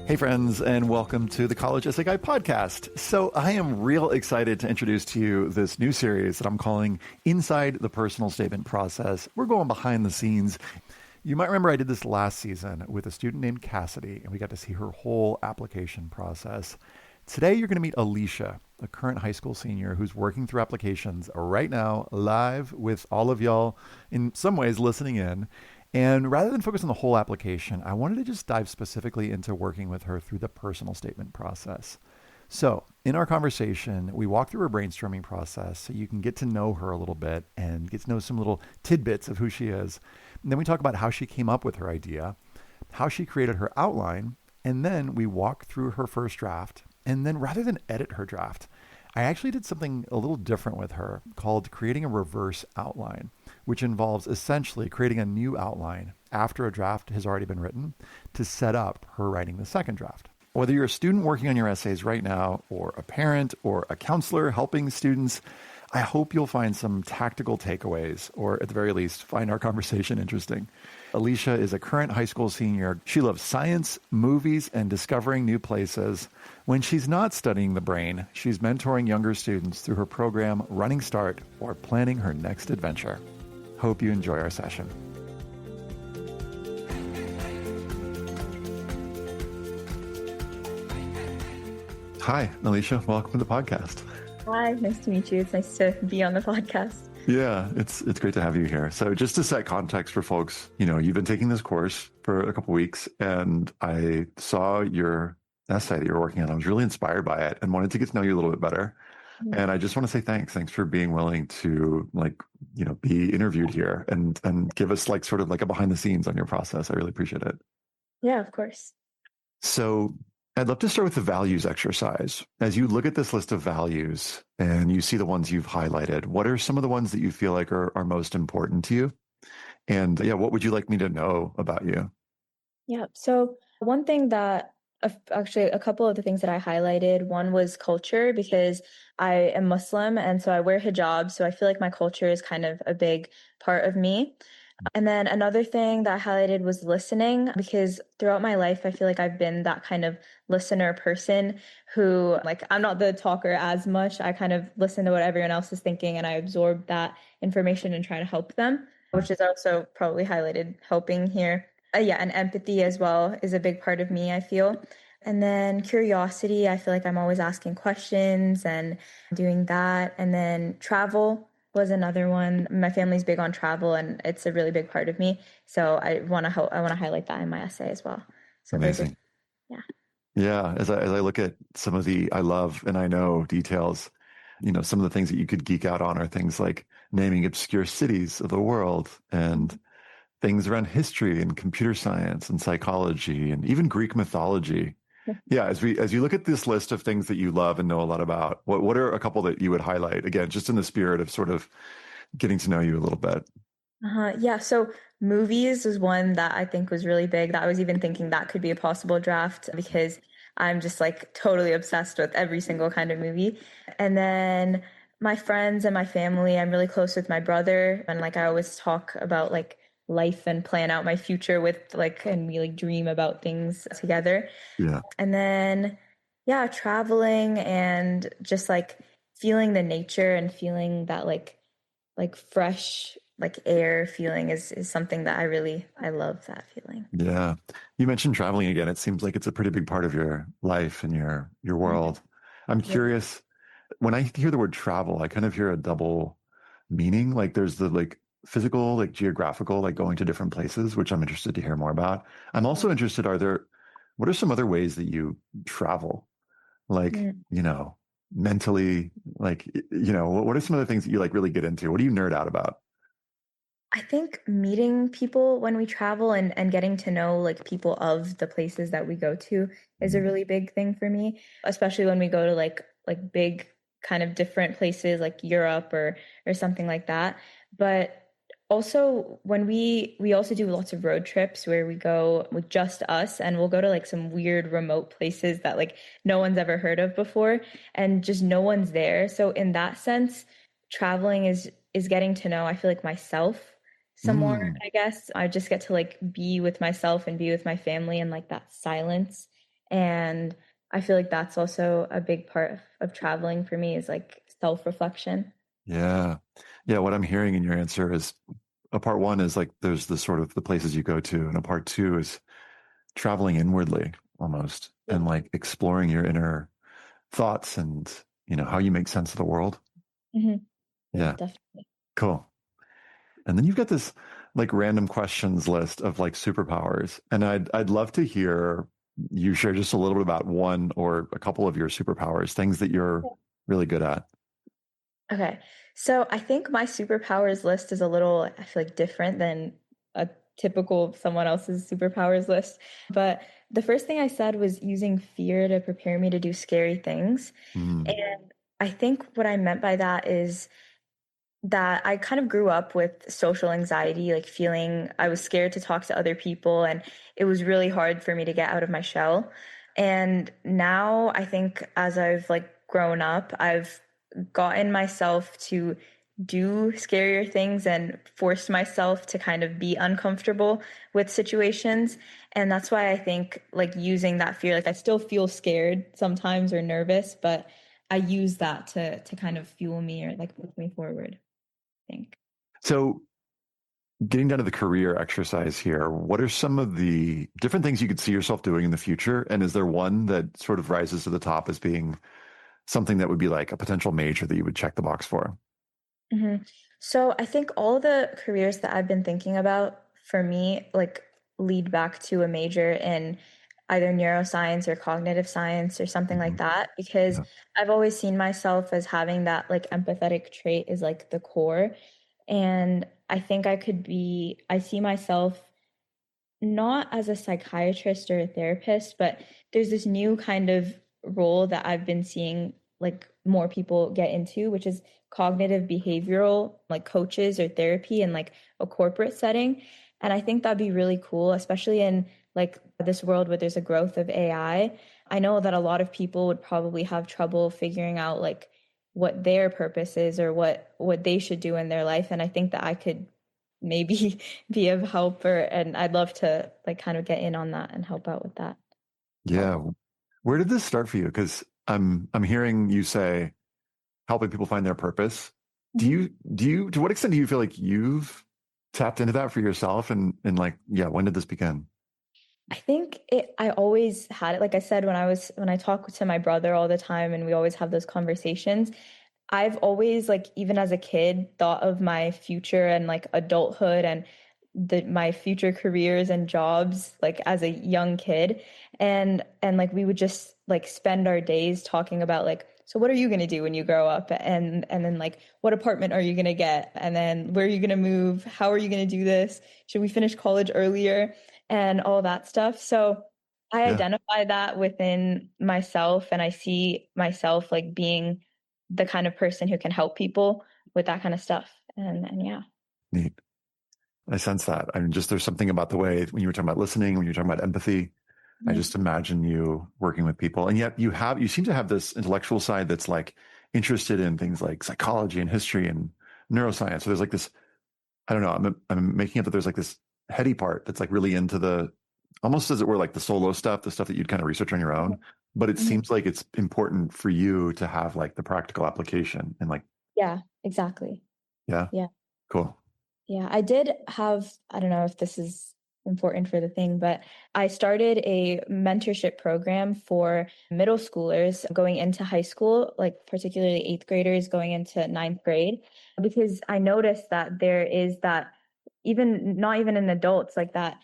Hey friends, and welcome to the College Essay Guy podcast. So I am real excited to introduce to you this new series that I'm calling Inside the Personal Statement Process. We're going behind the scenes. You might remember I did this last season with a student named Cassidy, and we got to see her whole application process. Today you're going to meet Alisha, a current high school senior who's working through applications right now, live with all of y'all, in some ways listening in. And rather than focus on the whole application, I wanted to just dive specifically into working with her through the personal statement process. So in our conversation, we walk through her brainstorming process so you can get to know her a little bit and get to know some little tidbits of who she is. And then we talk about how she came up with her idea, how she created her outline, and then we walk through her first draft. And then rather than edit her draft, I actually did something a little different with her called creating a reverse outline, which involves essentially creating a new outline after a draft has already been written to set up her writing the second draft. Whether you're a student working on your essays right now, or a parent or a counselor helping students, I hope you'll find some tactical takeaways, or at the very least, find our conversation interesting. Alisha is a current high school senior. She loves science, movies, and discovering new places. When she's not studying the brain, she's mentoring younger students through her program Running Start or planning her next adventure. Hope you enjoy our session. Hi, Alisha. Welcome to the podcast. Hi, nice to meet you. It's nice to be on the podcast. Yeah, it's great to have you here. So just to set context for folks, you've been taking this course for a couple of weeks, and I saw your essay that you were working on. I was really inspired by it and wanted to get to know you a little bit better. Mm-hmm. And I just want to say thanks. Thanks for being willing to be interviewed here and give us sort of a behind the scenes on your process. I really appreciate it. Yeah, of course. So I'd love to start with the values exercise. As you look at this list of values and you see the ones you've highlighted, what are some of the ones that you feel like are most important to you? And what would you like me to know about you? Yeah. So one thing that actually a couple of the things that I highlighted, one was culture, because I am Muslim and so I wear hijab. So I feel like my culture is kind of a big part of me. And then another thing that I highlighted was listening, because throughout my life, I feel like I've been that kind of listener person who, I'm not the talker as much. I kind of listen to what everyone else is thinking and I absorb that information and try to help them, which is also probably highlighted helping here. And empathy as well is a big part of me, I feel. And then curiosity, I feel like I'm always asking questions and doing that. And then travel was another one. My family's big on travel and it's a really big part of me. So I want to highlight that in my essay as well. So amazing. Yeah. As I look at some of the I love and I know details, some of the things that you could geek out on are things like naming obscure cities of the world and things around history and computer science and psychology and even Greek mythology. Yeah, as you look at this list of things that you love and know a lot about, what are a couple that you would highlight? Again, just in the spirit of sort of getting to know you a little bit. Yeah, so movies was one that I think was really big. That I was even thinking that could be a possible draft because I'm just totally obsessed with every single kind of movie. And then my friends and my family, I'm really close with my brother, and I always talk about life and plan out my future with and we dream about things together. Yeah. And then traveling and just feeling the nature and feeling that fresh air feeling is something that I love that feeling. Yeah. You mentioned traveling again. It seems like it's a pretty big part of your life and your world. I'm curious, when I hear the word travel, I kind of hear a double meaning. There's the physical, geographical, going to different places, which I'm interested to hear more about. I'm also interested, what are some other ways that you travel? Mentally, what are some of the things that you really get into? What do you nerd out about? I think meeting people when we travel and getting to know people of the places that we go to is a really big thing for me, especially when we go to big kind of different places like Europe or something like that. But also when we also do lots of road trips where we go with just us, and we'll go to some weird remote places that no one's ever heard of before and just no one's there. So in that sense, traveling is getting to know, I feel myself some more, I guess. I just get to be with myself and be with my family and that silence And I feel like that's also a big part of traveling for me is like self-reflection. Yeah. Yeah. What I'm hearing in your answer is a part one is like there's the sort of the places you go to, and a part two is traveling inwardly almost Yeah. and like exploring your inner thoughts and, how you make sense of the world. Hmm. Yeah, Yeah. definitely. Cool. And then you've got this like random questions list of like superpowers. And I'd love to hear you share just a little bit about one or a couple of your superpowers, things that you're really good at. Okay. So I think my superpowers list is a little, I feel like, different than a typical someone else's superpowers list. But the first thing I said was using fear to prepare me to do scary things. Mm, And I think what I meant by that is that I kind of grew up with social anxiety, like feeling I was scared to talk to other people, and it was really hard for me to get out of my shell. And now I think as I've like grown up, I've gotten myself to do scarier things and forced myself to kind of be uncomfortable with situations. And that's why I think like using that fear, like I still feel scared sometimes or nervous, but I use that to kind of fuel me or like push me forward, think. So, getting down to the career exercise here, what are some of the different things you could see yourself doing in the future? And is there one that sort of rises to the top as being something that would be like a potential major that you would check the box for? Hmm. So I think all the careers that I've been thinking about for me, like lead back to a major in either neuroscience or cognitive science or something like Mhm. that, because Yeah. I've always seen myself as having that like empathetic trait is like the core. And I think I see myself not as a psychiatrist or a therapist, but there's this new kind of role that I've been seeing like more people get into, which is cognitive behavioral, like coaches or therapy in like a corporate setting. And I think that'd be really cool, especially in like this world where there's a growth of AI. I know that a lot of people would probably have trouble figuring out like what their purpose is or what they should do in their life. And I think that I could maybe be of help, or and I'd love to like kind of get in on that and help out with that Yeah. part. Where did this start for you? Because I'm hearing you say helping people find their purpose. Mhm. To what extent do you feel like you've tapped into that for yourself? And like, yeah, when did this begin? I think I always had it. Like I said, when I talk to my brother all the time and we always have those conversations, I've always like even as a kid thought of my future and like adulthood and my future careers and jobs like as a young kid, and like we would just like spend our days talking about like, so what are you going to do when you grow up, and then like what apartment are you going to get, and then where are you going to move, how are you going to do this, should we finish college earlier, and all that stuff. So I Yeah, identify that within myself, and I see myself like being the kind of person who can help people with that kind of stuff. And yeah. neat. I sense that. I mean, just there's something about the way when you were talking about listening, when you were talking about empathy, I Mhm. just imagine you working with people. And yet you seem to have this intellectual side that's like interested in things like psychology and history and neuroscience. So there's like this, I don't know, I'm making up that there's like this heady part that's like really into the, almost as it were like the solo stuff, the stuff that you'd kind of research on your own. But it Mhm. seems like it's important for you to have like the practical application and like, Yeah, exactly. yeah, Yeah. cool. Yeah, I did have, I don't know if this is important for the thing, but I started a mentorship program for middle schoolers going into high school, like particularly eighth graders going into ninth grade, because I noticed that there is that, even not even in adults, like that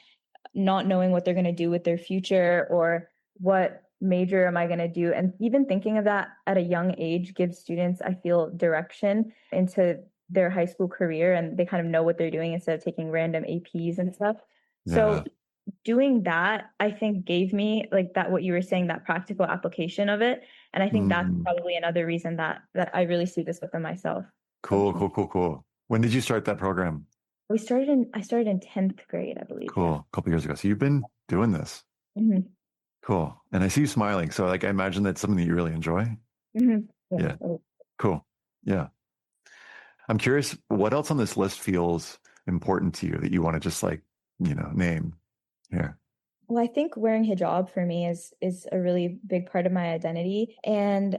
not knowing what they're going to do with their future or what major am I going to do. And even thinking of that at a young age gives students, I feel, direction into their high school career, and they kind of know what they're doing instead of taking random APs and stuff. So Yeah. doing that, I think, gave me like that, what you were saying, that practical application of it. And I think that's Mm, probably another reason that I really see this within myself. cool, Coaching. cool, cool, cool. When did you start that program? I started in 10th grade, I believe. Yeah. Cool. A couple years ago. So you've been doing this. Hmm. Cool. And I see you smiling. So like I imagine that's something that you really enjoy. Hmm. Yeah. Yeah. Cool. Yeah. I'm curious what else on this list feels important to you that you want to just like, name here. Well, I think wearing hijab for me is a really big part of my identity. And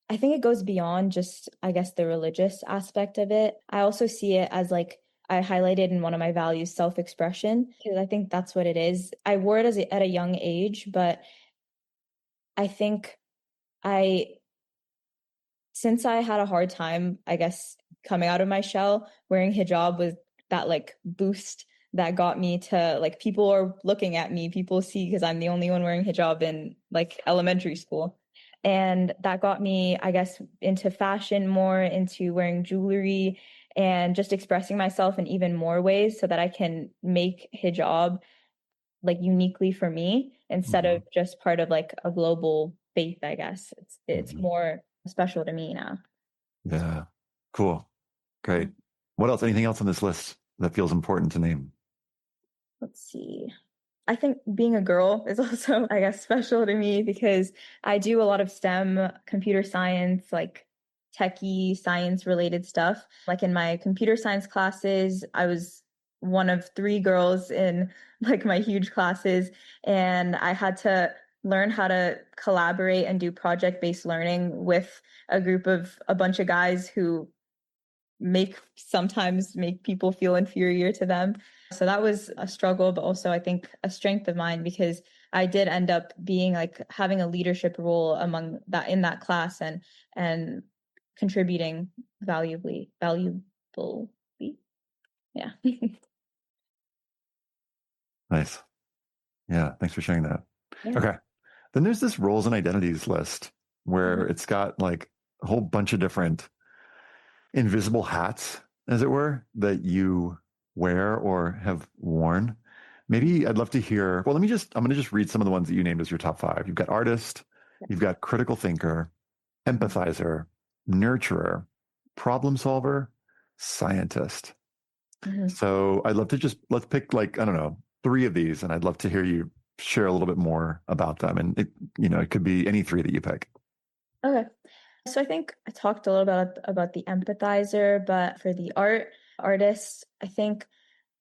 I think it goes beyond just, I guess, the religious aspect of it. I also see it as like I highlighted in one of my values, self-expression, because I think that's what it is. I wore it at a young age, but I think I since I had a hard time, I guess, coming out of my shell, wearing hijab was that like boost that got me to like people are looking at me, people see because I'm the only one wearing hijab in like elementary school. And that got me, I guess, into fashion more, into wearing jewelry and just expressing myself in even more ways so that I can make hijab like uniquely for me instead Hmm. of just part of like a global faith, I guess. It's Hmm. more special to me now. Yeah. Cool. Great. What else? Anything else on this list that feels important to name? Let's see. I think being a girl is also, I guess, special to me because I do a lot of STEM, computer science, like techie science related stuff. Like in my computer science classes, I was one of three girls in like my huge classes, and I had to learn how to collaborate and do project-based learning with a group of a bunch of guys who sometimes make people feel inferior to them. So that was a struggle, but also I think a strength of mine because I did end up being like having a leadership role among that in that class and contributing valuably. Yeah. Nice. Yeah. Thanks for sharing that. Yeah. Okay. Then there's this roles and identities list where Mhm. it's got like a whole bunch of different invisible hats, as it were, that you wear or have worn. Maybe I'd love to hear. Well, I'm going to just read some of the ones that you named as your top five. You've got artist, you've got critical thinker, empathizer, nurturer, problem solver, scientist. Mhm. So I'd love to let's pick like, I don't know, three of these, and I'd love to hear you share a little bit more about them. And it could be any three that you pick. Okay. So I think I talked a little bit about the empathizer, but for the artist, I think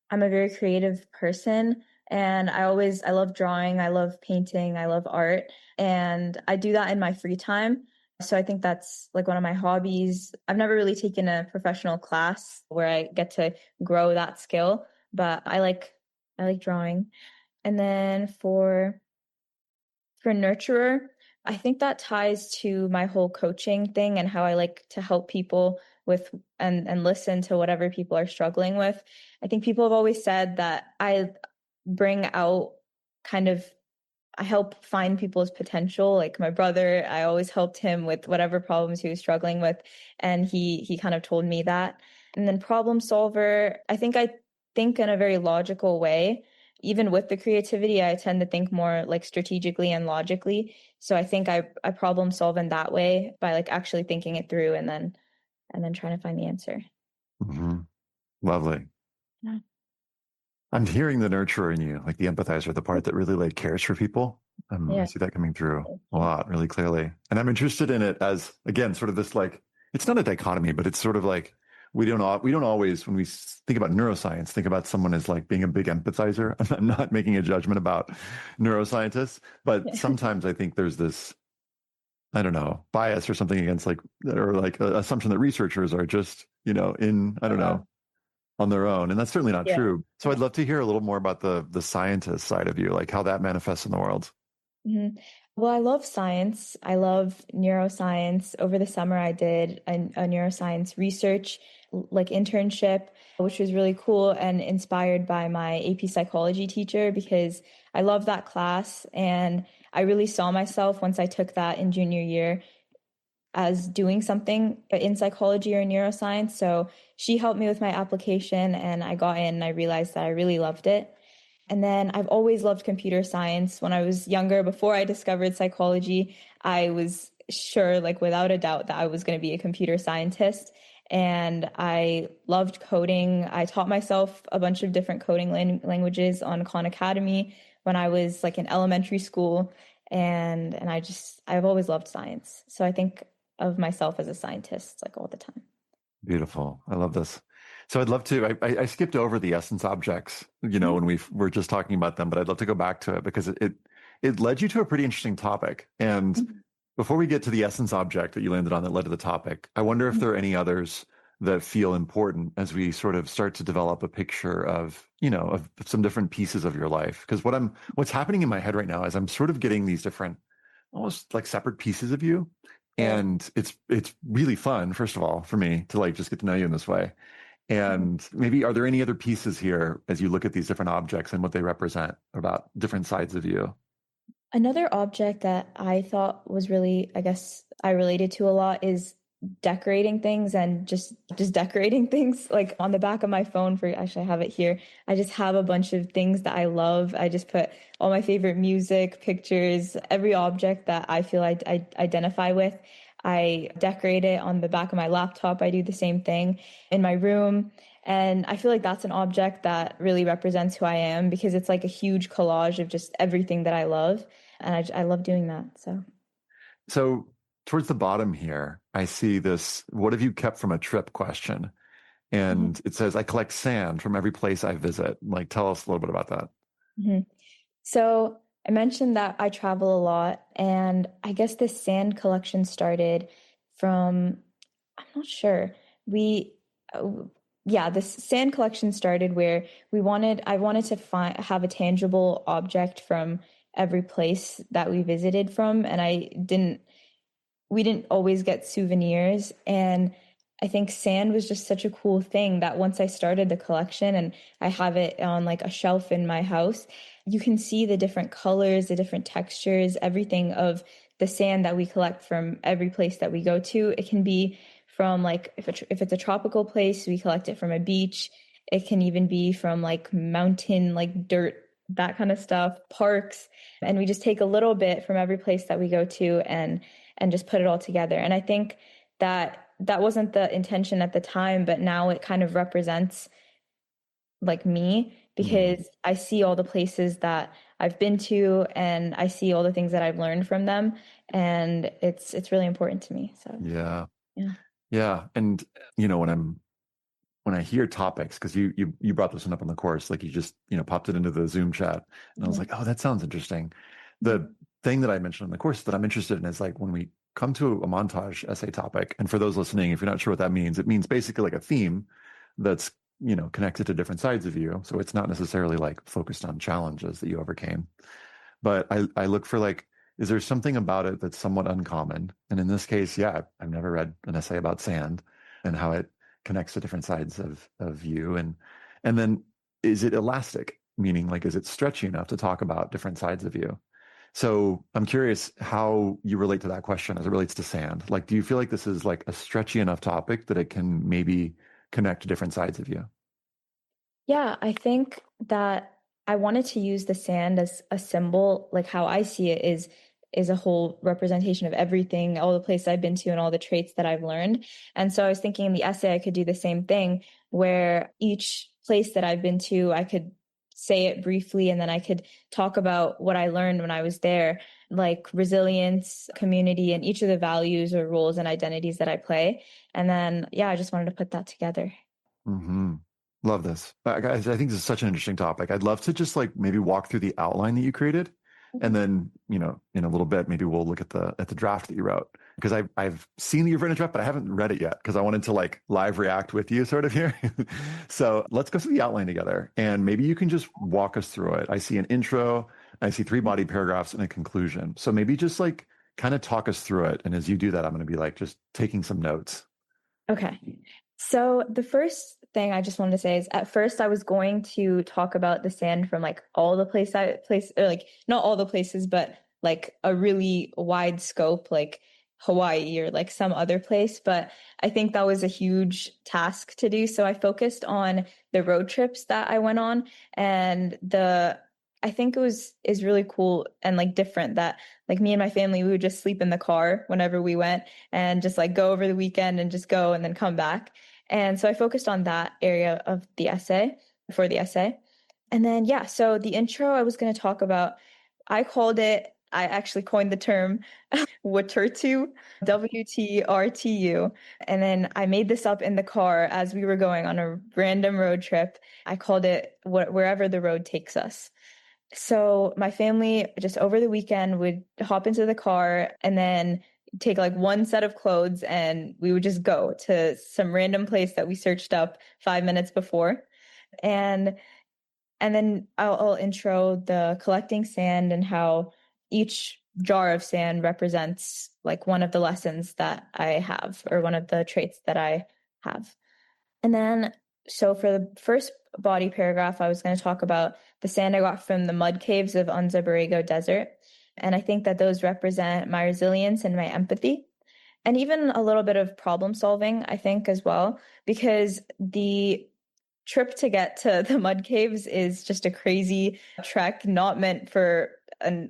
I'm a very creative person and I love drawing, I love painting, I love art, and I do that in my free time. So I think that's like one of my hobbies. I've never really taken a professional class where I get to grow that skill, but I like drawing. And then for nurturer, I think that ties to my whole coaching thing and how I like to help people with and listen to whatever people are struggling with. I think people have always said that I bring out kind of I help find people's potential. Like my brother, I always helped him with whatever problems he was struggling with, and he kind of told me that. And then problem solver, I think in a very logical way. Even with the creativity, I tend to think more like strategically and logically. So I think I problem solve in that way by like actually thinking it through and then trying to find the answer. Hmm. Lovely. Yeah. I'm hearing the nurturer in you, like the empathizer, the part that really like cares for people. I Yeah. see that coming through Thank a you. lot, really clearly. And I'm interested in it as, again, sort of this like, it's not a dichotomy, but it's sort of like we don't always, when we think about neuroscience, think about someone as like being a big empathizer. I'm not making a judgment about neuroscientists, but Yeah. sometimes I think there's this, I don't know, bias or something against like, or like a assumption that researchers are just, I don't Uh, know, on their own, and that's certainly not yeah. true. So Yeah. I'd love to hear a little more about the scientist side of you, like how that manifests in the world. Mhm. Well, I love science. I love neuroscience. Over the summer, I did a neuroscience research like internship, which was really cool and inspired by my AP psychology teacher because I love that class and I really saw myself once I took that in junior year as doing something in psychology or neuroscience. So she helped me with my application and I got in and I realized that I really loved it. And then I've always loved computer science. When I was younger, before I discovered psychology, I was sure, like without a doubt, that I was going to be a computer scientist. And I loved coding. I taught myself a bunch of different coding languages on Khan Academy when I was like in elementary school. And I've always loved science. So I think of myself as a scientist like all the time. Beautiful. I love this. So I'd love to. I skipped over the essence objects, Mhm. when we were just talking about them, but I'd love to go back to it because it led you to a pretty interesting topic. And before we get to the essence object that you landed on that led to the topic, I wonder if there are any others that feel important as we sort of start to develop a picture of, of some different pieces of your life. Because what's happening in my head right now is I'm sort of getting these different, almost like separate pieces of you. Sure. And it's really fun, first of all, for me to like just get to know you in this way. And maybe are there any other pieces here as you look at these different objects and what they represent about different sides of you? Another object that I thought was really, I guess, I related to a lot is decorating things and just decorating things. Like on the back of my phone, for actually I have it here. I just have a bunch of things that I love. I just put all my favorite music, pictures, every object that I feel I identify with. I decorate it on the back of my laptop. I do the same thing in my room. And I feel like that's an object that really represents who I am because it's like a huge collage of just everything that I love. And I love doing that. So, So towards the bottom here, I see this, what have you kept from a trip question? mhm, And it says, I collect sand from every place I visit. Like, tell us a little bit about that. mhm. So I mentioned that I travel a lot, and I guess this sand collection started from, I'm not sure. We, uh, yeah, this sand collection started where I wanted to have a tangible object from every place that we visited from, and we didn't always get souvenirs. And I think sand was just such a cool thing that once I started the collection and I have it on like a shelf in my house, you can see the different colors, the different textures, everything of the sand that we collect from every place that we go to. It can be from like if it's a tropical place, we collect it from a beach. It can even be from like mountain, like dirt, that kind of stuff, parks. And we just take a little bit from every place that we go to and just put it all together. And I think that that wasn't the intention at the time, but now it kind of represents like me Hmm. because I see all the places that I've been to and I see all the things that I've learned from them and it's really important to me. So, Yeah. yeah. Yeah. And, when I hear topics, because you brought this one up on the course, like you just, popped it into the Zoom chat. And I was Mhm. like, oh, that sounds interesting. The Mhm. thing that I mentioned in the course that I'm interested in is like when we come to a montage essay topic, and for those listening, if you're not sure what that means, it means basically like a theme that's, connected to different sides of you. So it's not necessarily like focused on challenges that you overcame. But I look for like, is there something about it that's somewhat uncommon? And in this case, yeah, I've never read an essay about sand and how it connects to different sides of you. And then is it elastic? Meaning like, is it stretchy enough to talk about different sides of you? So I'm curious how you relate to that question as it relates to sand. Like, do you feel like this is like a stretchy enough topic that it can maybe connect to different sides of you? Yeah, I think that I wanted to use the sand as a symbol, like how I see it is a whole representation of everything, all the places I've been to and all the traits that I've learned. And so I was thinking in the essay I could do the same thing where each place that I've been to, I could say it briefly and then I could talk about what I learned when I was there, like resilience, community, and each of the values or roles and identities that I play. And then, yeah, I just wanted to put that together. Hmm. Love this. Guys, I think this is such an interesting topic. I'd love to just like maybe walk through the outline that you created. And then, in a little bit, maybe we'll look at the draft that you wrote. Because I've seen that you've written a draft, but I haven't read it yet because I wanted to like live react with you sort of here. So let's go through the outline together and maybe you can just walk us through it. I see an intro, I see three body paragraphs and a conclusion. So maybe just like kind of talk us through it. And as you do that, I'm going to be like just taking some notes. Okay. So the first thing I just wanted to say is at first I was going to talk about the sand from like all the place or like not all the places, but like a really wide scope, like Hawaii or like some other place. But I think that was a huge task to do. So I focused on the road trips that I went on and I think it was is really cool and like different that like me and my family we would just sleep in the car whenever we went and just like go over the weekend and just go and then come back. And so I focused on that area of the essay for the essay. And then, yeah, so the intro I was going to talk about, I called it I actually coined the term Watertu, WTRTU. And then I made this up in the car as we were going on a random road trip. I called it wherever the road takes us. So my family just over the weekend would hop into the car and then take like one set of clothes and we would just go to some random place that we searched up 5 minutes before. And and then I'll intro the collecting sand and how each jar of sand represents like one of the lessons that I have or one of the traits that I have. And then, so for the first body paragraph, I was going to talk about the sand I got from the mud caves of Unza Borrego Desert. And I think that those represent my resilience and my empathy, and even a little bit of problem solving, I think, as well, because the trip to get to the mud caves is just a crazy trek, not meant for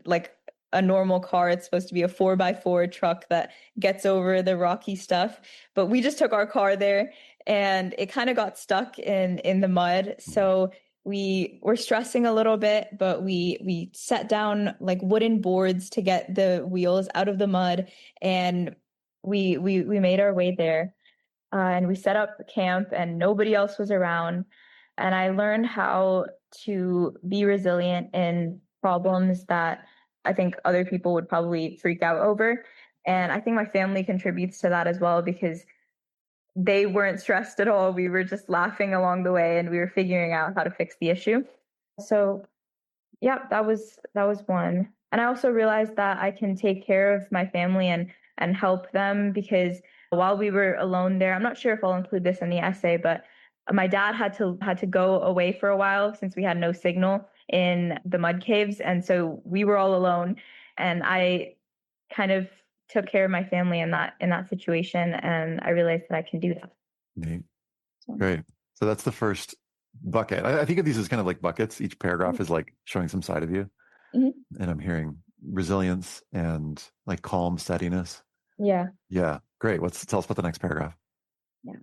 like a normal car. It's supposed to be a 4x4 truck that gets over the rocky stuff. But we just took our car there and it kind of got stuck in the mud. So we were stressing a little bit, but we set down like wooden boards to get the wheels out of the mud, and we made our way there. And we set up camp and nobody else was around. And I learned how to be resilient in problems that I think other people would probably freak out over. And I think my family contributes to that as well because they weren't stressed at all. We were just laughing along the way and we were figuring out how to fix the issue. So yeah, that was one. And I also realized that I can take care of my family and help them because while we were alone there, I'm not sure if I'll include this in the essay, but my dad had to go away for a while since we had no signal in the mud caves, and so we were all alone. And I kind of took care of my family in that situation, and I realized that I can do that. Neat. So, Great. So that's the first bucket. I think of these as kind of like buckets. Each paragraph is like showing some side of you. mhm. And I'm hearing resilience and like calm steadiness. Yeah. Yeah. Great. Tell us about the next paragraph. Yeah.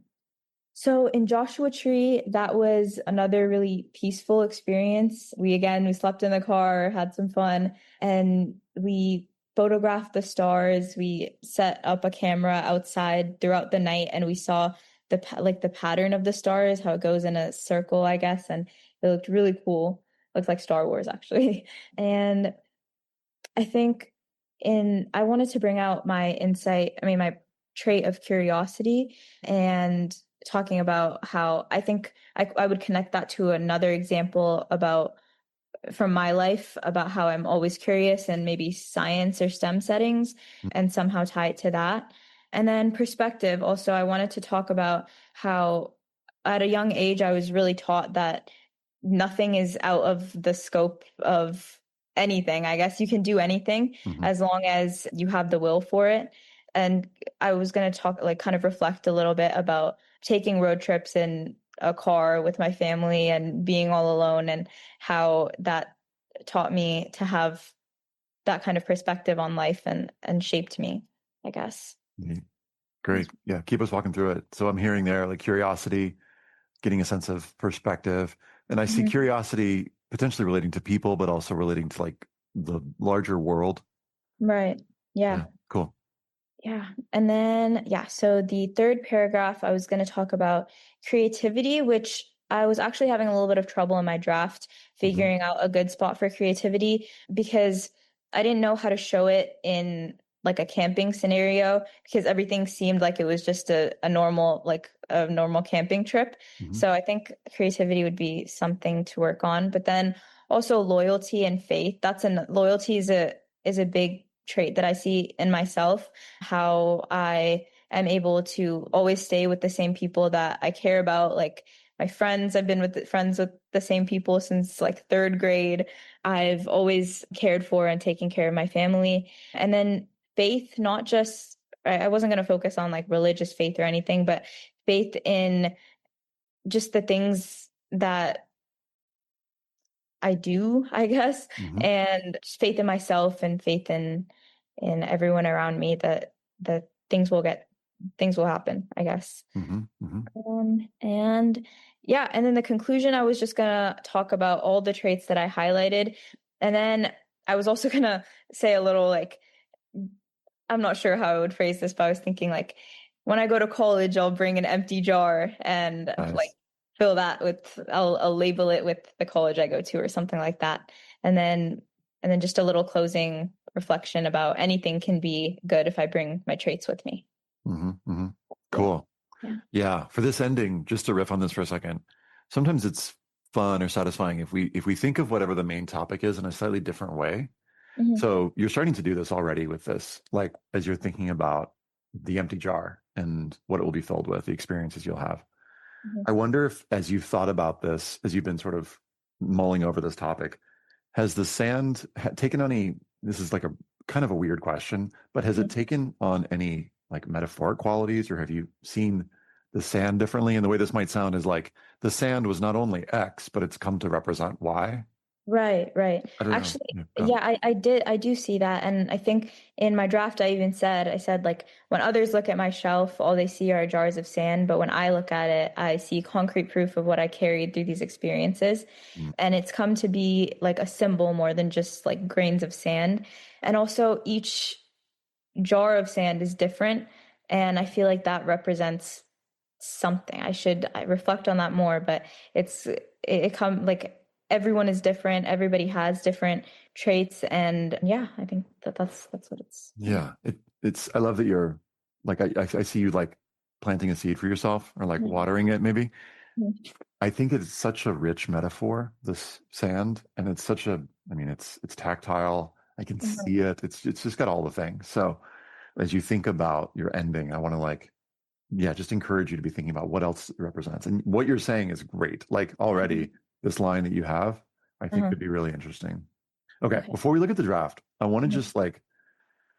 So in Joshua Tree, that was another really peaceful experience. We slept in the car, had some fun, and we photographed the stars. We set up a camera outside throughout the night, and we saw the pattern of the stars, how it goes in a circle, I guess, and it looked really cool. Looks like Star Wars, actually. And I think I wanted to bring out my trait of curiosity, and talking about how I think I would connect that to another example about from my life about how I'm always curious and maybe science or STEM settings and somehow tie it to that. And then perspective. Also, I wanted to talk about how at a young age, I was really taught that nothing is out of the scope of anything. I guess you can do anything as long as you have the will for it. And I was going to talk, like, kind of reflect a little bit about taking road trips in a car with my family and being all alone, and how that taught me to have that kind of perspective on life and shaped me, I guess. Great. Yeah. Keep us walking through it. So I'm hearing there like curiosity, getting a sense of perspective. And I see Mhm. curiosity potentially relating to people, but also relating to like the larger world. Right. Yeah. Yeah. Cool. Yeah. And then, yeah, so the third paragraph, I was going to talk about creativity, which I was actually having a little bit of trouble in my draft figuring out a good spot for creativity because I didn't know how to show it in like a camping scenario because everything seemed like it was just a normal camping trip. So I think creativity would be something to work on. But then also loyalty and faith. Loyalty is a big trait that I see in myself, how I am able to always stay with the same people that I care about. Like my friends, I've been friends with the same people since like third grade. I've always cared for and taken care of my family. And then faith, not just, I wasn't going to focus on like religious faith or anything, but faith in just the things that I do, I guess, and just faith in myself and faith in everyone around me that things will happen, I guess. And yeah, and then the conclusion, I was just gonna talk about all the traits that I highlighted, and then I was also gonna say a little like, I'm not sure how I would phrase this, but I was thinking like, when I go to college, I'll bring an empty jar and like Nice. fill that with, I'll label it with the college I go to or something like that. And then, and then just a little closing reflection about anything can be good if I bring my traits with me. Hmm. Hmm. Yeah. Cool. Yeah. Yeah. For this ending, just to riff on this for a second, sometimes it's fun or satisfying if we think of whatever the main topic is in a slightly different way. Hmm. So you're starting to do this already with this, like as you're thinking about the empty jar and what it will be filled with, the experiences you'll have. Hmm. I wonder if, as you've thought about this, as you've been sort of mulling over this topic, has the sand taken on any, this is like a kind of a weird question, but has it taken on any like metaphoric qualities, or have you seen the sand differently? And the way this might sound is like the sand was not only X, but it's come to represent Y. Right, right. I don't know. Actually, Yeah, go. yeah, I do see that. And I think in my draft, I said, like, when others look at my shelf, all they see are jars of sand. But when I look at it, I see concrete proof of what I carried through these experiences. Mm, And it's come to be like a symbol more than just like grains of sand. And also, each jar of sand is different. And I feel like that represents something. I reflect on that more, but it come like everyone is different. Everybody has different traits, and yeah, I think that's what it's. yeah, it's. I love that you're like I see you like planting a seed for yourself or like Mhm. watering it maybe. Mhm. I think it's such a rich metaphor, this sand, and it's such a, I mean, it's tactile. I can Mhm. see it. It's just got all the things. So as you think about your ending, I want to like, yeah, just encourage you to be thinking about what else it represents. And what you're saying is great. Like already, this line that you have, I think Uh-huh. could be really interesting. Okay, Okay. before we look at the draft, I want to Mhm. just like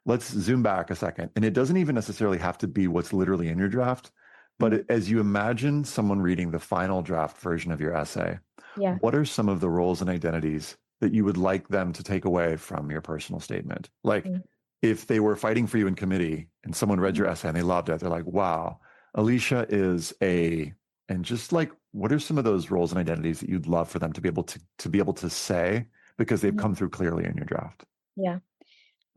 let's zoom back a second. And it doesn't even necessarily have to be what's literally in your draft, but Mhm. as you imagine someone reading the final draft version of your essay, Yeah. what are some of the roles and identities that you would like them to take away from your personal statement? Like Mhm. if they were fighting for you in committee and someone read your essay and they loved it, they're like, wow, Alicia is a, and just like, what are some of those roles and identities that you'd love for them to be able to say because they've Mhm. come through clearly in your draft? Yeah.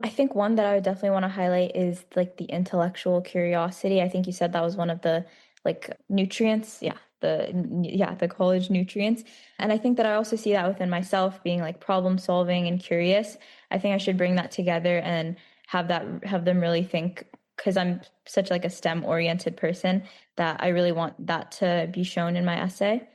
I think one that I would definitely want to highlight is like the intellectual curiosity. I think you said that was one of the like nutrients. Yeah, the college nutrients. And I think that I also see that within myself being like problem solving and curious. I think I should bring that together and have them really think because I'm such like a STEM oriented person that I really want that to be shown in my essay.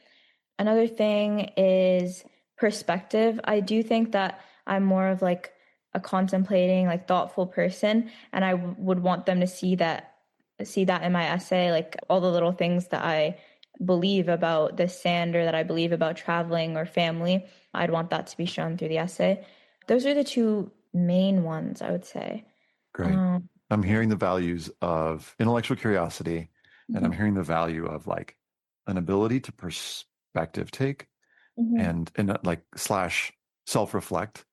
Another thing is perspective. I do think that I'm more of like a contemplating, like thoughtful person, and would want them to see that in my essay, like all the little things that I believe about the sand or that I believe about traveling or family. I'd want that to be shown through the essay. Those are the two main ones, I would say. Great. Um, I'm yeah. hearing the values of intellectual curiosity, and I'm Mhm. hearing the value of like an ability to perspective take Mhm. and like slash self-reflect.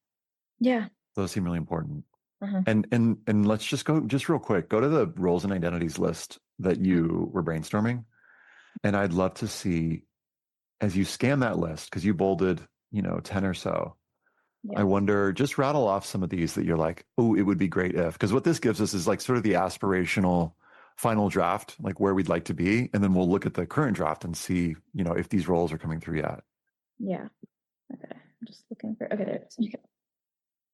Yeah. Those seem really important. Uh-huh. And let's just go just real quick, go to the roles and identities list that you were brainstorming. And I'd love to see as you scan that list, because you bolded, 10 or so. I Yeah. wonder, just rattle off some of these that you're like, oh, it would be great if, because what this gives us is like sort of the aspirational final draft, like where we'd like to be. And then we'll look at the current draft and see, if these roles are coming through yet. Yeah. Okay. I'm just looking for. Okay, there it is. Okay.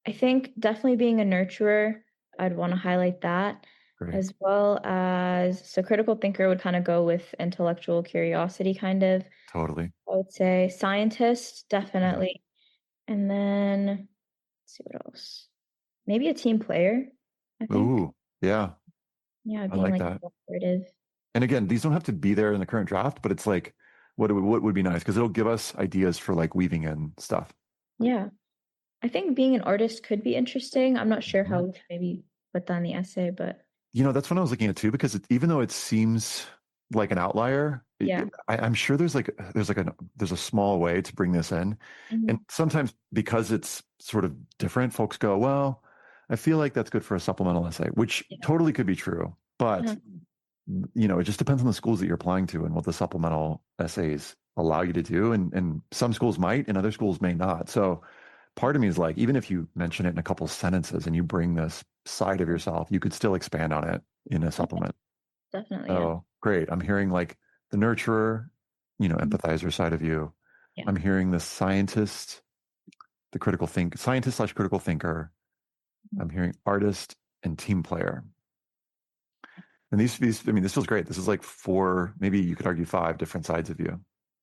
I think definitely being a nurturer, I'd want to highlight that Great. as well as so critical thinker would kind of go with intellectual curiosity kind of. Totally. I would say scientist, Yeah. definitely. And then let's see what else. Maybe a team player, I think. Ooh, yeah. Yeah, I being like like that. cooperative. And again, these don't have to be there in the current draft, but it's like, what would be nice? Because it'll give us ideas for like weaving in stuff. Yeah. I think being an artist could be interesting. I'm not sure Mhm. how to maybe put that in the essay, but That's what I was looking at too, because even though it seems like an outlier, yeah. I'm sure there's a small way to bring this in. And Hmm. sometimes because it's sort of different, folks go, well, I feel like that's good for a supplemental essay, which Yeah. totally could be true. But, Uh-huh. it just depends on the schools that you're applying to and what the supplemental essays allow you to do. And some schools might, and other schools may not. So part of me is like, even if you mention it in a couple sentences and you bring this side of yourself, you could still expand on it in a Okay, supplement. definitely, yeah. Oh, great. I'm hearing like the nurturer, Mhm. empathizer side of you. Yeah. I'm hearing the scientist, the scientist slash critical thinker. Mhm. I'm hearing artist and team player. And I mean, this feels great. This is like four, maybe you could argue five different sides of you.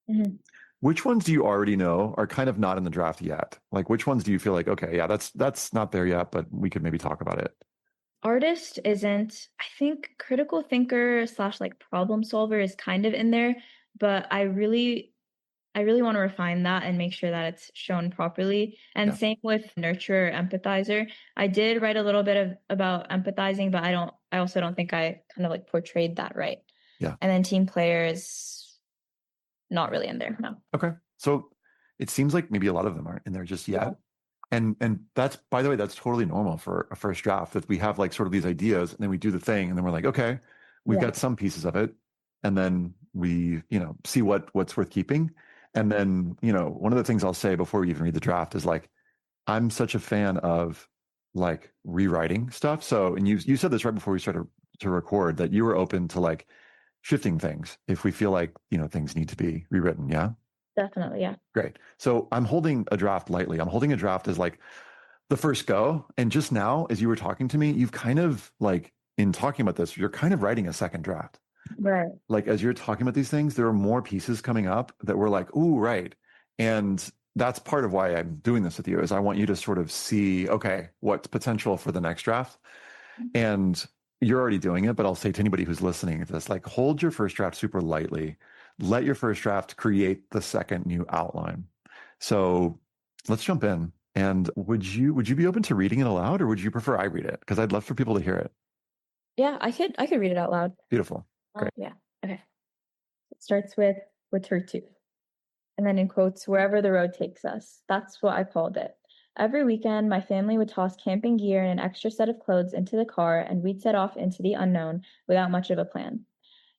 Mhm. Which ones do you already know are kind of not in the draft yet? Like which ones do you feel like, okay, yeah, that's not there yet, but we could maybe talk about it. Artist isn't. I think critical thinker slash like problem solver is kind of in there, but I really want to refine that and make sure that it's shown properly. And Yeah. same with nurturer, empathizer. I did write a little bit about empathizing, but I also don't think I kind of like portrayed that right. Yeah. And then team player is not really in there. No. Okay. So it seems like maybe a lot of them aren't in there just Yeah. yet. And that's, by the way, that's totally normal for a first draft, that we have like sort of these ideas and then we do the thing and then we're like, okay, we've Yeah. got some pieces of it. And then we, see what's worth keeping. And then, one of the things I'll say before we even read the draft is like, I'm such a fan of like rewriting stuff. So, and you said this right before we started to record, that you were open to like shifting things if we feel like, things need to be rewritten. Yeah. Definitely. Yeah. Great. So I'm holding a draft lightly. I'm holding a draft as like the first go. And just now, as you were talking to me, you've kind of like, in talking about this, you're kind of writing a second draft. Right. Like as you're talking about these things, there are more pieces coming up that we're like, ooh, right. And that's part of why I'm doing this with you, is I want you to sort of see, okay, what's potential for the next draft. And you're already doing it, but I'll say to anybody who's listening to this, like hold your first draft super lightly. Let your first draft create the second new outline. So let's jump in. And would you be open to reading it aloud, or would you prefer I read it? Because I'd love for people to hear it. Yeah. I could read it out loud. Beautiful. Great. Yeah. Okay. It starts with her tooth. And then in quotes, wherever the road takes us. That's what I called it. Every weekend, my family would toss camping gear and an extra set of clothes into the car, and we'd set off into the unknown without much of a plan.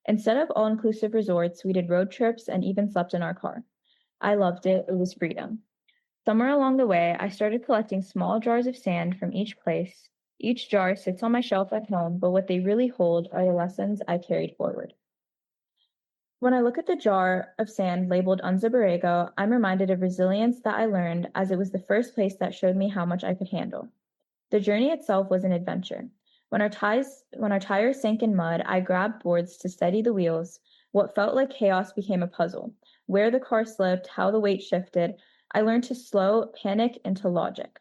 Instead of all inclusive resorts, we did road trips and even slept in our car. I loved it. It was freedom. Somewhere along the way, I started collecting small jars of sand from each place. Each jar sits on my shelf at home, but what they really hold are the lessons I carried forward. When I look at the jar of sand labeled Unziborrego, I'm reminded of resilience that I learned, as it was the first place that showed me how much I could handle. The journey itself was an adventure. When our tires sank in mud, I grabbed boards to steady the wheels. What felt like chaos became a puzzle. Where the car slipped, how the weight shifted, I learned to slow panic into logic.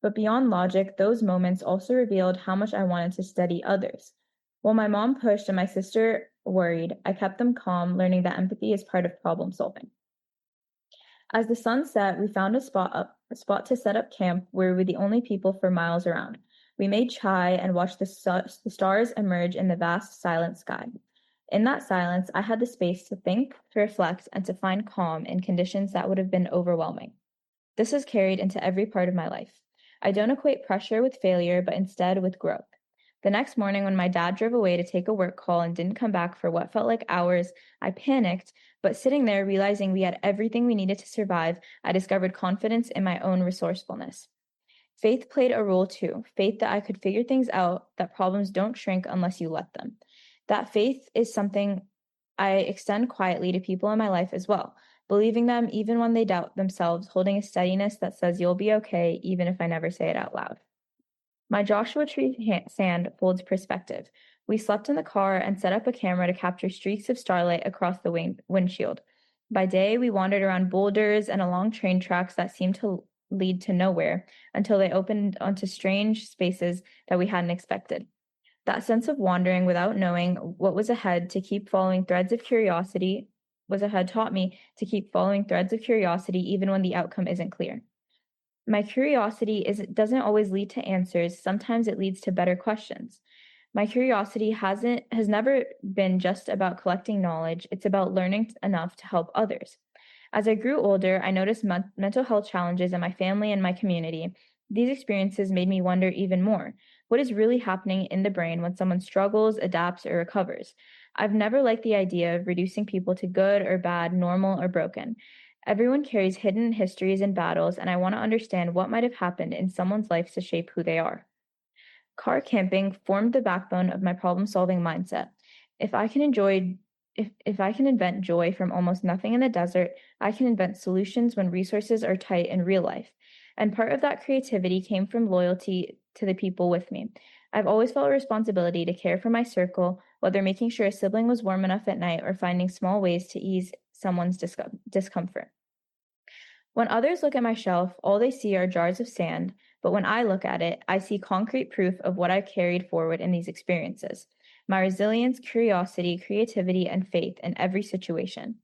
But beyond logic, those moments also revealed how much I wanted to steady others. While my mom pushed and my sister worried, I kept them calm, learning that empathy is part of problem solving. As the sun set, we found a spot to set up camp where we were the only people for miles around. We made chai and watched the stars emerge in the vast, silent sky. In that silence, I had the space to think, to reflect, and to find calm in conditions that would have been overwhelming. This is carried into every part of my life. I don't equate pressure with failure, but instead with growth. The next morning, when my dad drove away to take a work call and didn't come back for what felt like hours, I panicked, but sitting there realizing we had everything we needed to survive, I discovered confidence in my own resourcefulness. Faith played a role too. Faith that I could figure things out, that problems don't shrink unless you let them. That faith is something I extend quietly to people in my life as well, believing them even when they doubt themselves, holding a steadiness that says you'll be okay, even if I never say it out loud. My Joshua Tree sand holds perspective. We slept in the car and set up a camera to capture streaks of starlight across the windshield. By day, we wandered around boulders and along train tracks that seemed to lead to nowhere until they opened onto strange spaces that we hadn't expected. That sense of wandering without knowing what was ahead to keep following threads of curiosity was ahead taught me to keep following threads of curiosity even when the outcome isn't clear. My curiosity doesn't always lead to answers. Sometimes it leads to better questions. My curiosity has never been just about collecting knowledge. It's about learning enough to help others. As I grew older, I noticed mental health challenges in my family and my community. These experiences made me wonder even more. What is really happening in the brain when someone struggles, adapts, or recovers? I've never liked the idea of reducing people to good or bad, normal or broken. Everyone carries hidden histories and battles, and I want to understand what might have happened in someone's life to shape who they are. Car camping formed the backbone of my problem-solving mindset. If I can enjoy if I can invent joy from almost nothing in the desert, I can invent solutions when resources are tight in real life. And part of that creativity came from loyalty to the people with me. I've always felt a responsibility to care for my circle, whether making sure a sibling was warm enough at night or finding small ways to ease someone's discomfort. When others look at my shelf, all they see are jars of sand, but when I look at it, I see concrete proof of what I carried forward in these experiences. My resilience, curiosity, creativity, and faith in every situation.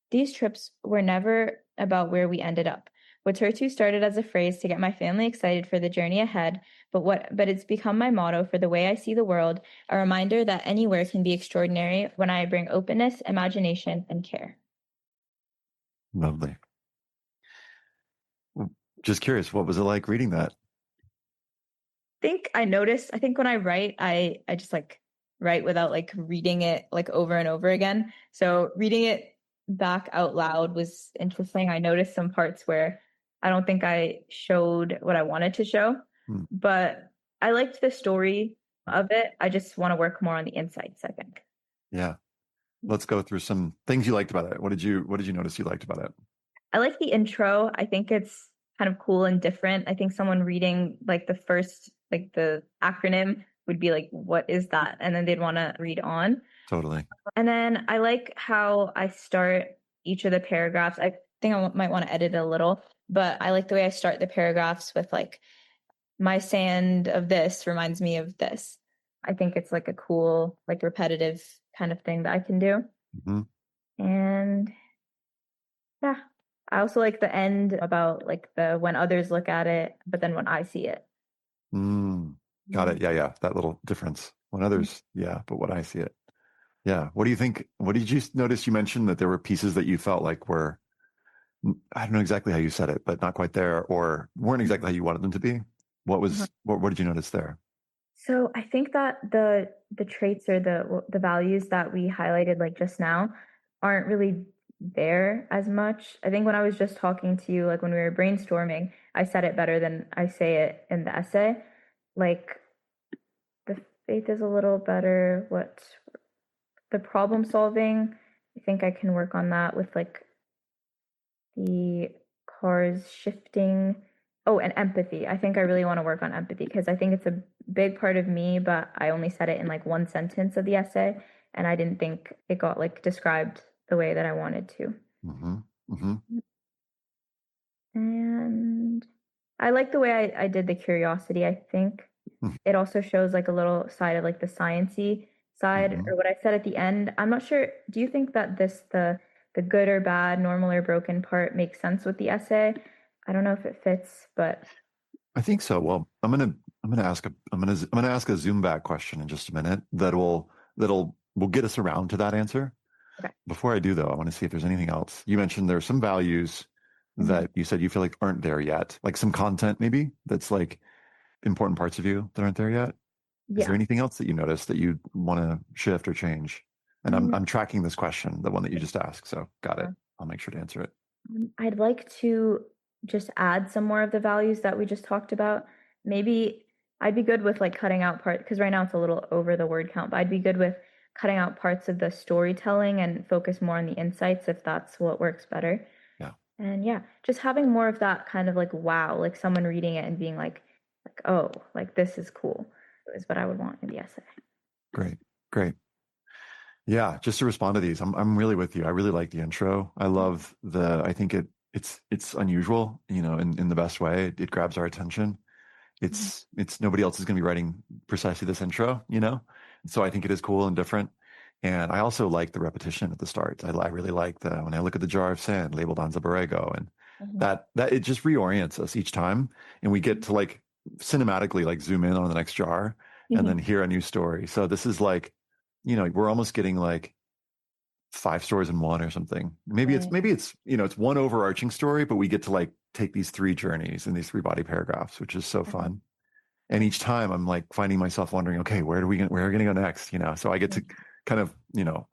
These trips were never about where we ended up. Watertu started as a phrase to get my family excited for the journey ahead, but it's become my motto for the way I see the world, a reminder that anywhere can be extraordinary when I bring openness, imagination, and care. Lovely. Just curious, what was it like reading that? I think when I write, I just like write without like reading it like over and over again. So reading it back out loud was interesting. I noticed some parts where I don't think I showed what I wanted to show, Hmm. but I liked the story of it. I just want to work more on the insights, I think. Yeah. Let's go through some things you liked about it. What did you notice you liked about it? I like the intro. I think it's kind of cool and different. I think someone reading like the first, like the acronym would be like, what is that? And then they'd want to read on. Totally. And then I like how I start each of the paragraphs. I think I might want to edit it a little, but I like the way I start the paragraphs with like, my sand of this reminds me of this. I think it's like a cool, like repetitive kind of thing that I can do. Hmm. And yeah. I also like the end about like the when others look at it, but then when I see it. Got it. Yeah, yeah. That little difference. When others, yeah, but when I see it. Yeah. What do you think? What did you notice? You mentioned that there were pieces that you felt like were, I don't know exactly how you said it, but not quite there or weren't exactly how you wanted them to be. Mhm. What did you notice there? So I think that the traits or the values that we highlighted like just now aren't really there as much. I think when I was just talking to you, like when we were brainstorming, I said it better than I say it in the essay. Like the faith is a little better. What the problem solving, I think I can work on that with like the cars shifting. Oh, and empathy. I think I really want to work on empathy because I think it's a big part of me, but I only said it in like one sentence of the essay, and I didn't think it got like described the way that I wanted to. Hmm. Hmm. And I like the way I did the curiosity. I think it also shows like a little side of like the sciencey side Hmm. or what I said at the end. I'm not sure. Do you think that the good or bad, normal or broken part makes sense with the essay? I don't know if it fits, but I think so. Well, I'm gonna ask a zoom back question in just a minute will get us around to that answer. okay. Before I do though, I want to see if there's anything else. You mentioned there's some values Mhm. that you said you feel like aren't there yet, like some content maybe that's like important parts of you that aren't there yet. Is there Yeah. anything else that you notice that you want to shift or change? And I'm Mm, I'm tracking this question, the one that you just asked. So got it. I'll make sure to answer it. I'd like to just add some more of the values that we just talked about. Maybe I'd be good with like cutting out part because right now it's a little over the word count, but I'd be good with cutting out parts of the storytelling and focus more on the insights if that's what works better. Yeah. And yeah, just having more of that kind of like wow, like someone reading it and being like oh, like this is cool is what I would want in the essay. Great. Great. Yeah, just to respond to these, I'm really with you. I really like the intro. I think it's unusual, in the best way. It grabs our attention. Mhm. It's nobody else is going to be writing precisely this intro. So I think it is cool and different. And I also like the repetition at the start. I really like the when I look at the jar of sand labeled on Zaborrego, and Mhm. that it just reorients us each time, and we get to like cinematically like zoom in on the next jar and then Mhm. hear a new story. So this is like, we're almost getting like five stories in one or something. Right. It's one overarching story, but we get to like take these three journeys in these three body paragraphs, which is so Mhm. fun. And each time I'm like finding myself wondering, okay, where are we going to go next? So I get to kind of,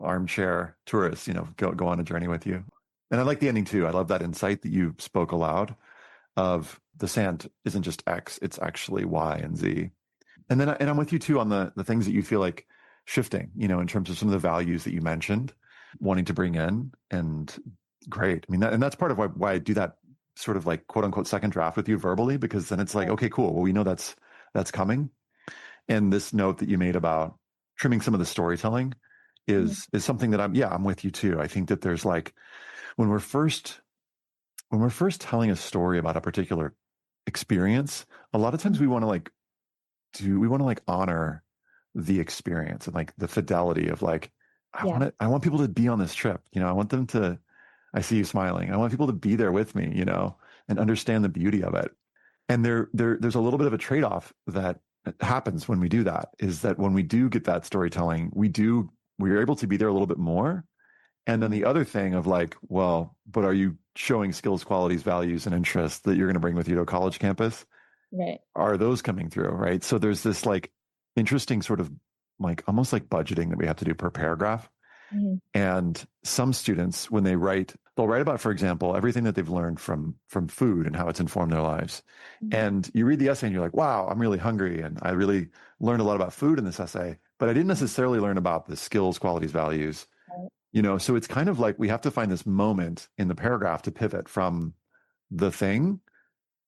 armchair tourist, go on a journey with you. And I like the ending too. I love that insight that you spoke aloud of the sand isn't just X, it's actually Y and Z. And then, and I'm with you too on the things that you feel like shifting, in terms of some of the values that you mentioned, wanting to bring in. And great. I mean, and that's part of why I do that sort of like quote unquote second draft with you verbally, because then it's like, okay, cool. Well, we know that's coming. And this note that you made about trimming some of the storytelling is something that I'm with you too. I think that there's like when we're first telling a story about a particular experience, a lot of times we want to like honor the experience and like the fidelity of like I want people to be on this trip. I want them to, I see you smiling. I want people to be there with me, and understand the beauty of it. And there's a little bit of a trade-off that happens when we do that, is that when we do get that storytelling, we're able to be there a little bit more. And then the other thing of like, well, but are you showing skills, qualities, values, and interests that you're going to bring with you to a college campus? Right. Are those coming through? Right. So there's this like interesting sort of like almost like budgeting that we have to do per paragraph. Mm-hmm. And some students, when they'll write about, for example, everything that they've learned from food and how it's informed their lives. Mm-hmm. And you read the essay and you're like, wow, I'm really hungry. And I really learned a lot about food in this essay, but I didn't necessarily learn about the skills, qualities, values. So it's kind of like we have to find this moment in the paragraph to pivot from the thing,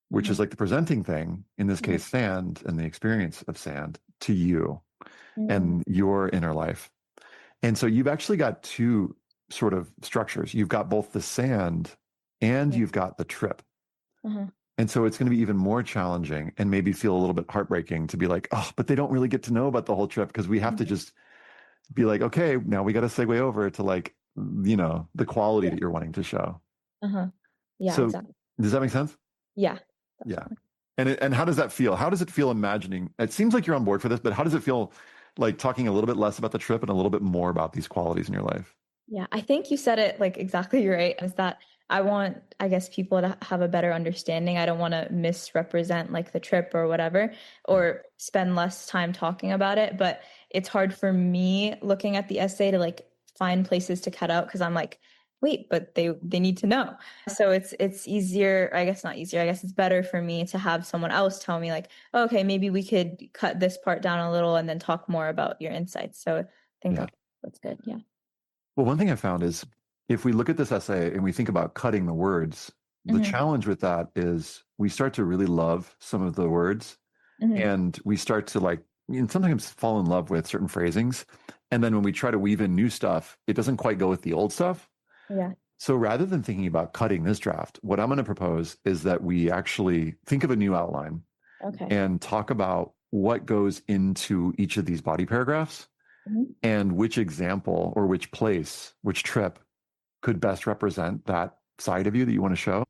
which is like the presenting thing, in this case, sand and the experience of sand, to you and your inner life. And so you've actually got two sort of structures. You've got both the sand and you've got the trip. And so it's going to be even more challenging and maybe feel a little bit heartbreaking to be like, oh, but they don't really get to know about the whole trip, because we have to just be like, okay, now we got to segue over to like, the quality that you're wanting to show. Yeah, So exactly. does that make sense? Yeah. Yeah. And how does that feel? How does it feel imagining? It seems like you're on board for this, but how does it feel like talking a little bit less about the trip and a little bit more about these qualities in your life? Yeah, I think you said it like exactly right. Is that I want, I guess, people to have a better understanding. I don't want to misrepresent like the trip or whatever, or spend less time talking about it. But it's hard for me looking at the essay to like find places to cut out, because I'm like, wait, but they need to know. So it's easier, I guess not easier. I guess it's better for me to have someone else tell me like, oh, okay, maybe we could cut this part down a little and then talk more about your insights. So I think that's good. Yeah. Well, one thing I found is if we look at this essay and we think about cutting the words, the challenge with that is we start to really love some of the words, and we start to like, sometimes fall in love with certain phrasings. And then when we try to weave in new stuff, it doesn't quite go with the old stuff. Yeah. So rather than thinking about cutting this draft, what I'm going to propose is that we actually think of a new outline and talk about what goes into each of these body paragraphs and which example or which place, which trip could best represent that side of you that you want to show.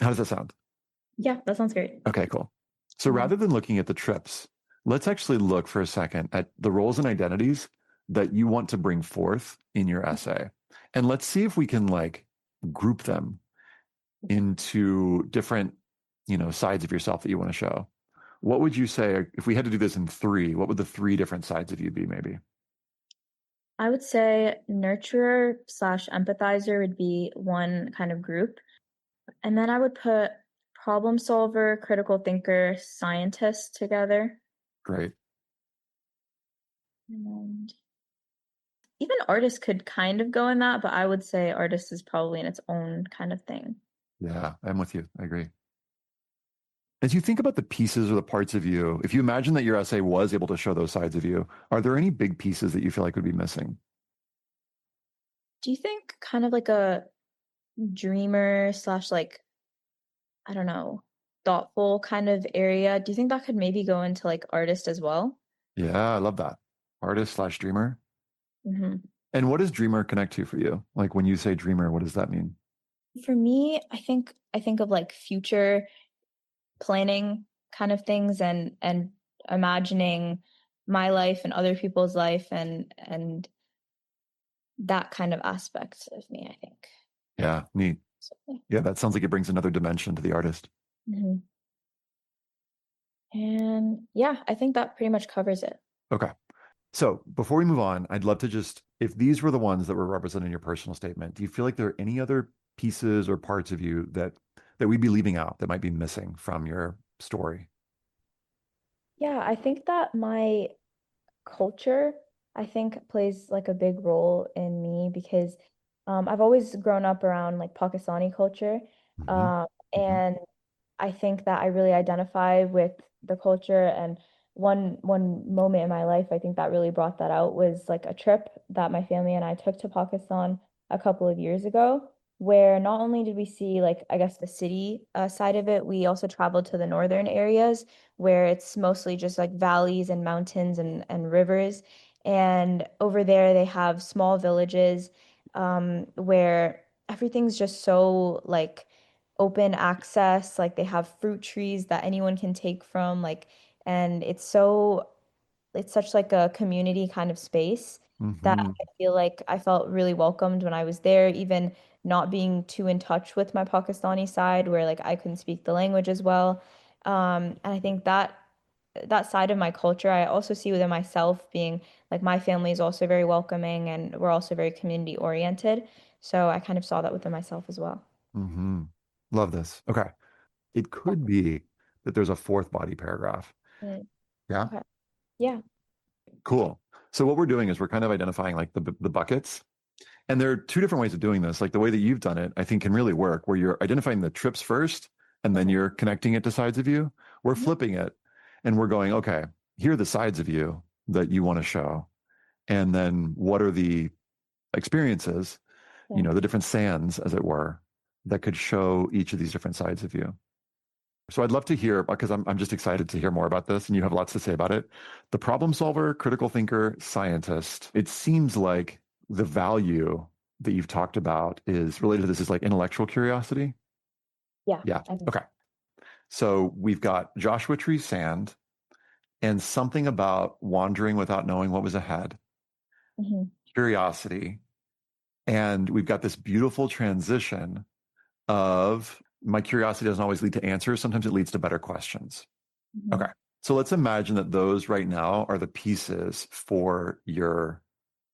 How does that sound? Yeah, that sounds great. Okay, cool. So rather than looking at the trips, let's actually look for a second at the roles and identities that you want to bring forth in your essay. And let's see if we can like group them into different, sides of yourself that you want to show. What would you say if we had to do this in three? What would the three different sides of you be, maybe? I would say nurturer / empathizer would be one kind of group. And then I would put problem solver, critical thinker, scientist together. Great. And even artist could kind of go in that, but I would say artist is probably in its own kind of thing. Yeah, I'm with you. I agree. As you think about the pieces or the parts of you, if you imagine that your essay was able to show those sides of you, are there any big pieces that you feel like would be missing? Do you think kind of like a dreamer / like, I don't know, thoughtful kind of area? Do you think that could maybe go into like artist as well? Yeah, I love that. Artist/dreamer. Mm-hmm. And what does dreamer connect to for you? Like when you say dreamer, what does that mean? For me, I think of like future planning kind of things, and imagining my life and other people's life, and that kind of aspect of me, I think. Yeah, neat. So, Yeah, that sounds like it brings another dimension to the artist. and yeah, I think that pretty much covers it. Okay. So before we move on, I'd love to just, if these were the ones that were represented in your personal statement, do you feel like there are any other pieces or parts of you that we'd be leaving out that might be missing from your story? Yeah, I think that my culture, I think, plays like a big role in me because I've always grown up around like Pakistani culture. Hmm. Um, Hmm. and I think that I really identify with the culture. And one moment in my life, I think that really brought that out was like a trip that my family and I took to Pakistan a couple of years ago, where not only did we see like I guess the city side of it, we also traveled to the northern areas where it's mostly just like valleys and mountains and rivers. And over there, they have small villages where everything's just so like open access. Like they have fruit trees that anyone can take from, like, and it's such like a community kind of space that Hmm. I feel like I felt really welcomed when I was there, even not being too in touch with my Pakistani side where like I couldn't speak the language as well. And I think that side of my culture, I also see within myself being like my family is also very welcoming and we're also very community oriented. So I kind of saw that within myself as well. Hmm. Love this. Okay. It could be that there's a fourth body paragraph. Mm, Yeah. okay. Yeah. Cool. So what we're doing is we're kind of identifying like the buckets. And there are two different ways of doing this. Like the way that you've done it, I think can really work, where you're identifying the trips first and then Okay. you're connecting it to sides of you. We're Mhm. flipping it and we're going, okay, here are the sides of you that you want to show. And then what are the experiences, Yeah. the different sands, as it were, that could show each of these different sides of you. So I'd love to hear, because I'm just excited to hear more about this, and you have lots to say about it. The problem solver, critical thinker, scientist. It seems like the value that you've talked about is related to this is like intellectual curiosity. Yeah. Yeah. I think Okay. So we've got Joshua Tree Sand and something about wandering without knowing what was ahead, so. curiosity. And we've got this beautiful transition of my curiosity doesn't always lead to answers. Sometimes it leads to better questions. Okay. Mhm. So let's imagine that those right now are the pieces for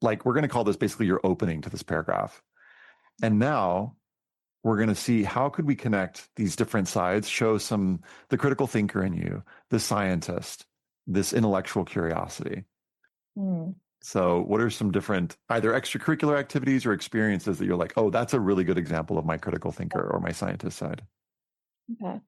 like, we're going to call this basically your opening to this paragraph. And now we're going to see how could we connect these different sides, show the critical thinker in you, the scientist, this intellectual curiosity. Mm. So what are some different either extracurricular activities or experiences that you're like, oh, that's a really good example of my critical thinker or my scientist side? Okay.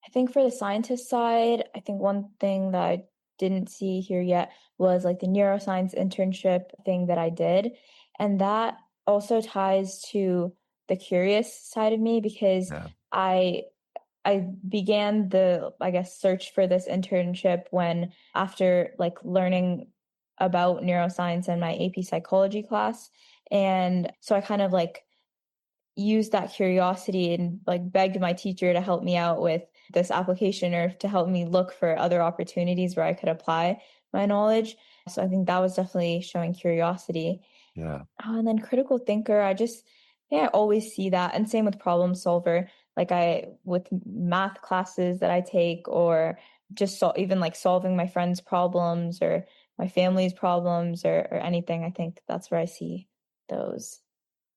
I think for the scientist side, I think one thing that I didn't see here yet was like the neuroscience internship thing that I did. And that also ties to the curious side of me because Yeah. I I began the, I guess, search for this internship when after like learning about neuroscience in my AP psychology class. And so I kind of like used that curiosity and like begged my teacher to help me out with this application or to help me look for other opportunities where I could apply my knowledge. So I think that was definitely showing curiosity. Yeah. And then critical thinker, yeah, I always see that. And same with problem solver, like with math classes that I take or just even like solving my friends' problems or my family's problems or anything. I think that's where I see those.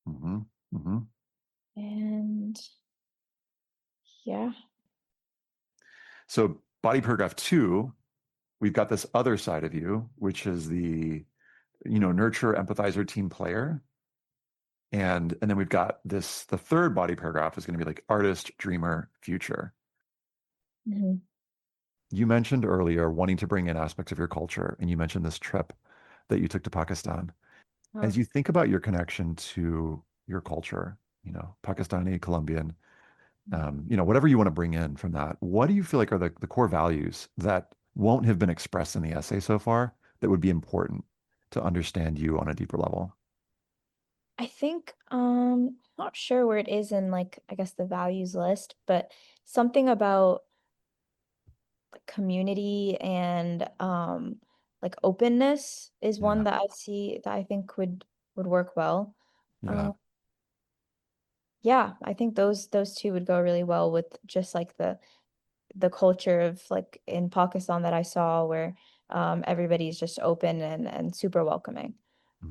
Hmm. Hmm. And yeah. So body paragraph two, we've got this other side of you, which is the nurture, empathizer, team player. And then we've got the third body paragraph is going to be like artist, dreamer, future. Mhm. You mentioned earlier wanting to bring in aspects of your culture, and you mentioned this trip that you took to Pakistan. Uh, As you think about your connection to your culture, Pakistani, Colombian, whatever you want to bring in from that, what do you feel like are the core values that won't have been expressed in the essay so far that would be important to understand you on a deeper level? I think not sure where it is in like I guess the values list, but something about like, community and like openness is one Yeah. that I see that I think would work well. Yeah. Um yeah, I think those two would go really well with just like the culture of like in Pakistan that I saw where everybody's just open and super welcoming.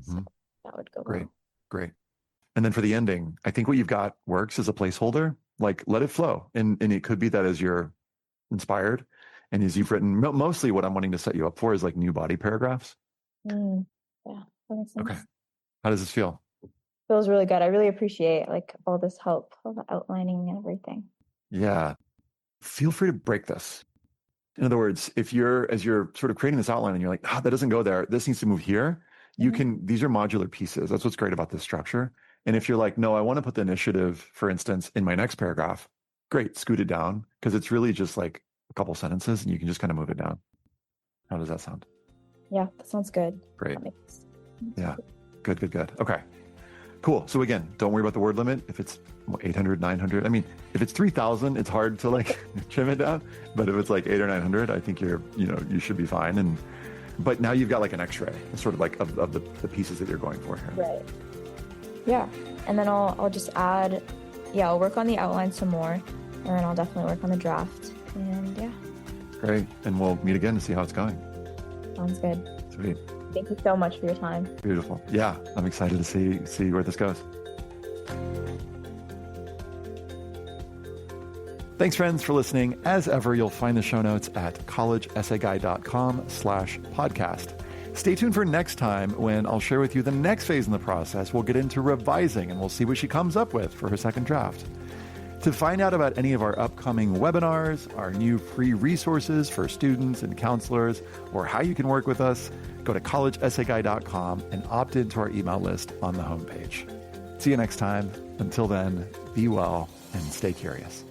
So Hmm. that would go Great. well. Great. And then for the ending, I think what you've got works as a placeholder. Like, let it flow. And it could be that as you're inspired and as you've written, mostly what I'm wanting to set you up for is like new body paragraphs. Yeah, that makes sense. Okay. How does this feel? Feels really good. I really appreciate like all this help, all the outlining and everything. Yeah. Feel free to break this. In other words, as you're sort of creating this outline and you're like, that doesn't go there, this needs to move here, these are modular pieces. That's what's great about this structure. And if you're like, no, I want to put the initiative, for instance, in my next paragraph, great, scoot it down, because it's really just like a couple sentences and you can just kind of move it down. How does that sound? Yeah, that sounds good. Great. Yeah. Good. Okay. Cool. So again, don't worry about the word limit. If it's 800, 900, I mean, if it's 3,000, it's hard to like trim it down. But if it's like 800 or 900, I think you should be fine. But now you've got like an X-ray, sort of like of the pieces that you're going for here. Right. Yeah. And then I'll just add, I'll work on the outline some more, and then I'll definitely work on the draft. And yeah. Great. And we'll meet again to see how it's going. Sounds good. Sweet. Thank you so much for your time. Beautiful. Yeah, I'm excited to see where this goes. Thanks, friends, for listening. As ever, you'll find the show notes at collegeessayguy.com/podcast. Stay tuned for next time when I'll share with you the next phase in the process. We'll get into revising and we'll see what she comes up with for her second draft. To find out about any of our upcoming webinars, our new free resources for students and counselors, or how you can work with us, go to collegeessayguy.com and opt into our email list on the homepage. See you next time. Until then, be well and stay curious.